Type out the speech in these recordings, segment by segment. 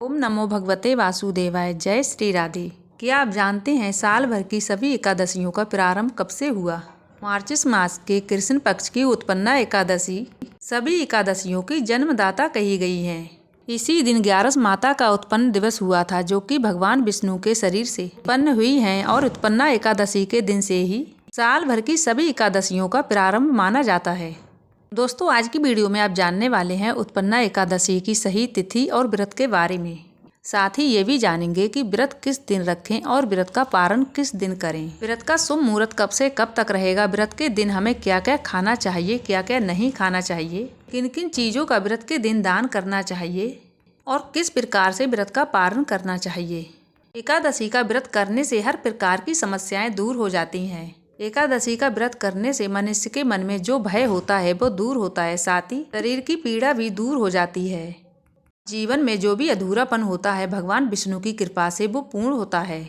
ओम नमो भगवते वासुदेवाय। जय श्री राधे। क्या आप जानते हैं साल भर की सभी एकादशियों का प्रारंभ कब से हुआ? मार्च मास के कृष्ण पक्ष की उत्पन्ना एकादशी सभी एकादशियों की जन्मदाता कही गई है। इसी दिन 11 माता का उत्पन्न दिवस हुआ था, जो कि भगवान विष्णु के शरीर से उत्पन्न हुई हैं, और उत्पन्ना एकादशी के दिन से ही साल भर की सभी एकादशियों का प्रारंभ माना जाता है। दोस्तों, आज की वीडियो में आप जानने वाले हैं उत्पन्ना एकादशी की सही तिथि और व्रत के बारे में। साथ ही ये भी जानेंगे कि व्रत किस दिन रखें और व्रत का पारण किस दिन करें। व्रत का शुभ मुहूर्त कब से कब तक रहेगा, व्रत के दिन हमें क्या क्या खाना चाहिए, क्या क्या नहीं खाना चाहिए, किन किन चीज़ों का व्रत के दिन दान करना चाहिए और किस प्रकार से व्रत का पारण करना चाहिए। एकादशी का व्रत करने से हर प्रकार की समस्याएं दूर हो जाती हैं। एकादशी का व्रत करने से मनुष्य के मन में जो भय होता है वो दूर होता है, साथ ही शरीर की पीड़ा भी दूर हो जाती है। जीवन में जो भी अधूरापन होता है, भगवान विष्णु की कृपा से वो पूर्ण होता है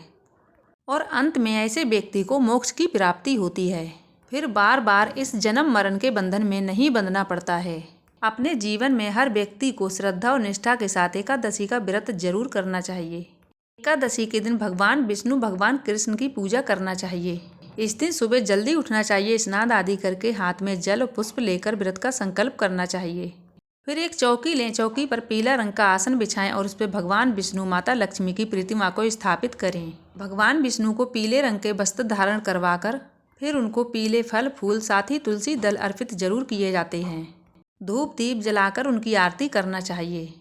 और अंत में ऐसे व्यक्ति को मोक्ष की प्राप्ति होती है। फिर बार बार इस जन्म मरण के बंधन में नहीं बंधना पड़ता है। अपने जीवन में हर व्यक्ति को श्रद्धा और निष्ठा के साथ एकादशी का व्रत जरूर करना चाहिए। एकादशी के दिन भगवान विष्णु, भगवान कृष्ण की पूजा करना चाहिए। इस दिन सुबह जल्दी उठना चाहिए, स्नान आदि करके हाथ में जल और पुष्प लेकर व्रत का संकल्प करना चाहिए। फिर एक चौकी लें, चौकी पर पीला रंग का आसन बिछाएं और उस पर भगवान विष्णु, माता लक्ष्मी की प्रतिमा को स्थापित करें। भगवान विष्णु को पीले रंग के वस्त्र धारण करवाकर फिर उनको पीले फल फूल साथ ही तुलसी दल अर्पित जरूर किए जाते हैं। धूप दीप जलाकर उनकी आरती करना चाहिए।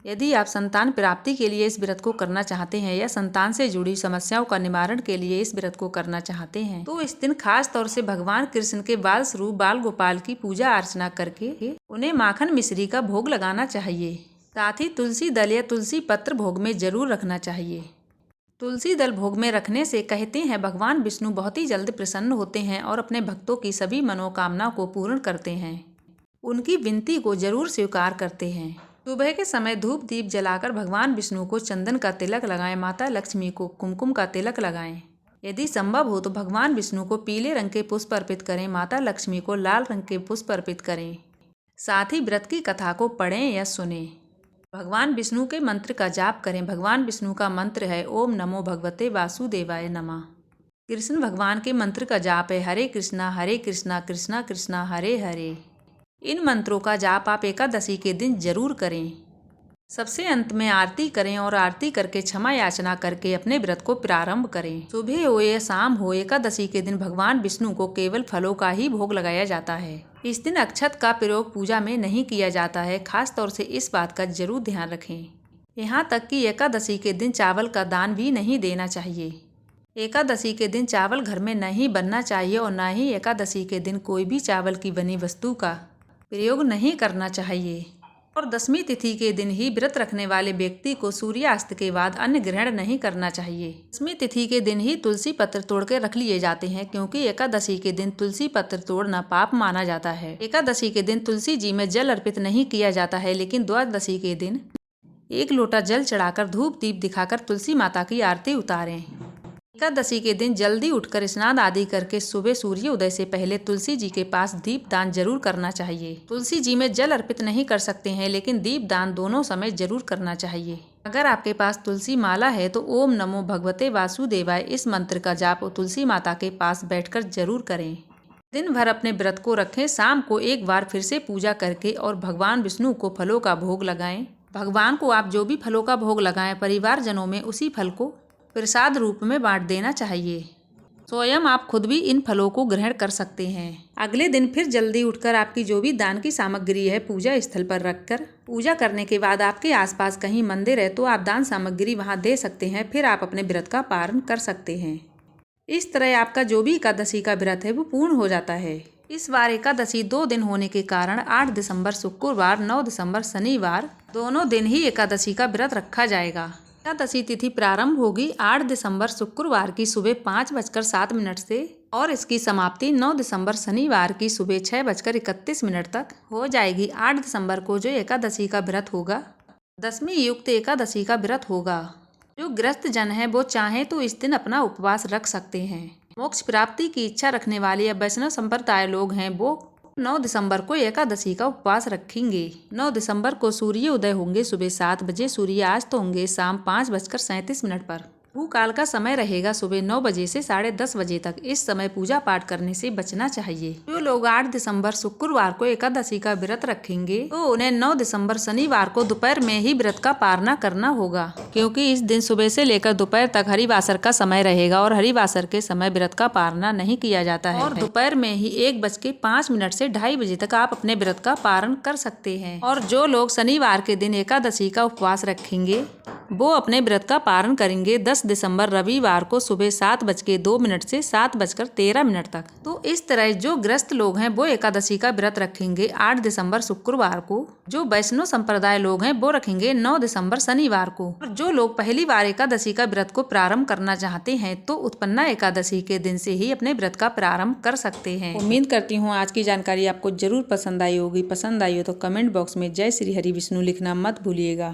यदि आप संतान प्राप्ति के लिए इस व्रत को करना चाहते हैं या संतान से जुड़ी समस्याओं का निवारण के लिए इस व्रत को करना चाहते हैं, तो इस दिन खास तौर से भगवान कृष्ण के बाल स्वरूप बाल गोपाल की पूजा अर्चना करके उन्हें माखन मिश्री का भोग लगाना चाहिए। साथ ही तुलसी दल या तुलसी पत्र भोग में जरूर रखना चाहिए। तुलसी दल भोग में रखने से कहते हैं भगवान विष्णु बहुत ही जल्द प्रसन्न होते हैं और अपने भक्तों की सभी मनोकामना को पूर्ण करते हैं, उनकी विनती को जरूर स्वीकार करते हैं। सुबह के समय धूप दीप जलाकर भगवान विष्णु को चंदन का तिलक लगाएं, माता लक्ष्मी को कुमकुम का तिलक लगाएं। यदि संभव हो तो भगवान विष्णु को पीले रंग के पुष्प अर्पित करें, माता लक्ष्मी को लाल रंग के पुष्प अर्पित करें। साथ ही व्रत की कथा को पढ़ें या सुनें। भगवान विष्णु के मंत्र का जाप करें। भगवान विष्णु का मंत्र है ओम नमो भगवते वासुदेवाय नमः। कृष्ण भगवान के मंत्र का जाप है हरे कृष्णा कृष्णा कृष्णा हरे हरे। इन मंत्रों का जाप आप एकादशी के दिन जरूर करें। सबसे अंत में आरती करें और आरती करके क्षमा याचना करके अपने व्रत को प्रारंभ करें। सुबह हो या शाम हो, एकादशी के दिन भगवान विष्णु को केवल फलों का ही भोग लगाया जाता है। इस दिन अक्षत का प्रयोग पूजा में नहीं किया जाता है। खास तौर से इस बात का जरूर ध्यान रखें। यहाँ तक कि एकादशी के दिन चावल का दान भी नहीं देना चाहिए। एकादशी के दिन चावल घर में नहीं बनना चाहिए और न ही एकादशी के दिन कोई भी चावल की बनी वस्तु का प्रयोग नहीं करना चाहिए। और 10वीं तिथि के दिन ही व्रत रखने वाले व्यक्ति को सूर्यास्त के बाद अन्न ग्रहण नहीं करना चाहिए। 10वीं तिथि के दिन ही तुलसी पत्र तोड़ के रख लिए जाते हैं, क्योंकि एकादशी के दिन तुलसी पत्र तोड़ना पाप माना जाता है। एकादशी के दिन तुलसी जी में जल अर्पित नहीं किया जाता है, लेकिन द्वादशी के दिन 1 लोटा जल चढ़ाकर धूप दीप दिखाकर तुलसी माता की आरती उतारें। एकादशी के दिन जल्दी उठकर स्नान आदि करके सुबह सूर्य उदय से पहले तुलसी जी के पास दीप दान जरूर करना चाहिए। तुलसी जी में जल अर्पित नहीं कर सकते हैं, लेकिन दीप दान दोनों समय जरूर करना चाहिए। अगर आपके पास तुलसी माला है तो ओम नमो भगवते वासुदेवाय इस मंत्र का जाप तुलसी माता के पास बैठकर जरूर करें। दिन भर अपने व्रत को रखें। शाम को एक बार फिर से पूजा करके और भगवान विष्णु को फलों का भोग लगाएं। भगवान को आप जो भी फलों का भोग लगाएं, परिवारजनों में उसी फल को प्रसाद रूप में बांट देना चाहिए। स्वयं आप खुद भी इन फलों को ग्रहण कर सकते हैं। अगले दिन फिर जल्दी उठकर आपकी जो भी दान की सामग्री है पूजा स्थल पर रखकर, पूजा करने के बाद आपके आसपास कहीं मंदिर है तो आप दान सामग्री वहां दे सकते हैं। फिर आप अपने व्रत का पारण कर सकते हैं। इस तरह आपका जो भी एकादशी का व्रत है वो पूर्ण हो जाता है। इस बार एकादशी 2 दिन होने के कारण 8 दिसंबर शुक्रवार, 9 दिसंबर शनिवार दोनों दिन ही एकादशी का व्रत रखा जाएगा। एकादशी तिथि प्रारंभ होगी 8 दिसंबर शुक्रवार की सुबह 5:07 से और इसकी समाप्ति 9 दिसंबर शनिवार की सुबह 6:31 तक हो जाएगी। 8 दिसंबर को जो एकादशी का व्रत होगा 10वीं युक्त एकादशी का व्रत होगा। जो ग्रस्त जन है वो चाहे तो इस दिन अपना उपवास रख सकते हैं। मोक्ष प्राप्ति की इच्छा रखने वाले या वैष्णव संप्रदाय लोग हैं वो 9 दिसंबर को एकादशी का उपवास रखेंगे। 9 दिसंबर को सूर्य उदय होंगे सुबह 7 बजे, सूर्यास्त होंगे शाम 5:37 पर। भूकाल का समय रहेगा सुबह 9 बजे से 10:30 बजे तक। इस समय पूजा पाठ करने से बचना चाहिए। जो लोग 8 दिसंबर शुक्रवार को एकादशी का व्रत रखेंगे तो उन्हें 9 दिसंबर शनिवार को दोपहर में ही व्रत का पारना करना होगा, क्योंकि इस दिन सुबह से लेकर दोपहर तक हरिवासर का समय रहेगा और हरिवासर के समय व्रत का पारना नहीं किया जाता है। और दोपहर में ही 1:05 से 2:30 बजे तक आप अपने व्रत का पारण कर सकते हैं। और जो लोग शनिवार के दिन एकादशी का उपवास रखेंगे वो अपने व्रत का पारण करेंगे 10 दिसंबर रविवार को सुबह 7:02 से 7:13 तक। तो इस तरह जो ग्रस्त लोग हैं वो एकादशी का व्रत रखेंगे 8 दिसंबर शुक्रवार को। जो वैष्णव संप्रदाय लोग हैं वो रखेंगे 9 दिसंबर शनिवार को। और जो लोग पहली बार एकादशी का व्रत को प्रारंभ करना चाहते हैं तो उत्पन्ना एकादशी के दिन से ही अपने व्रत का प्रारंभ कर सकते हैं। उम्मीद करती हूँ आज की जानकारी आपको जरूर पसंद आई होगी। पसंद आई हो तो कमेंट बॉक्स में जय श्री हरि विष्णु लिखना मत भूलिएगा।